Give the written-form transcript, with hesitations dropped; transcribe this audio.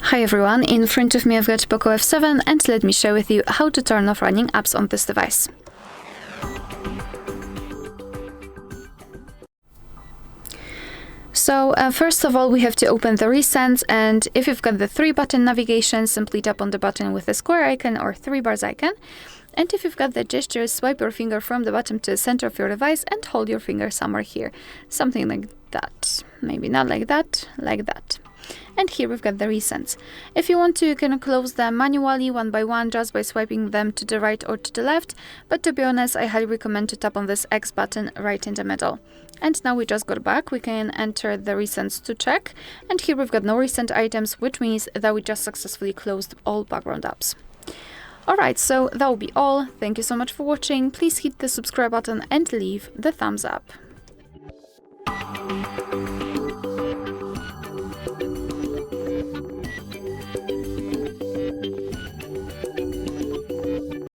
Hi everyone, in front of me I've got POCO F7 and let me share with you how to turn off running apps on this device. So first of all we have to open the recents, and if you've got the 3-button navigation, simply tap on the button with the square icon or 3 bars icon. And if you've got the gesture, swipe your finger from the bottom to the center of your device and hold your finger somewhere here. Something like that. Maybe not like that, like that. And here we've got the recents. If you want to, you can close them manually one by one just by swiping them to the right or to the left, but to be honest, I highly recommend to tap on this X button right in the middle. And now we just got back, we can enter the recents to check, and here we've got no recent items, which means that we just successfully closed all background apps. Alright, so that will be all. Thank you so much for watching. Please hit the subscribe button and leave the thumbs up.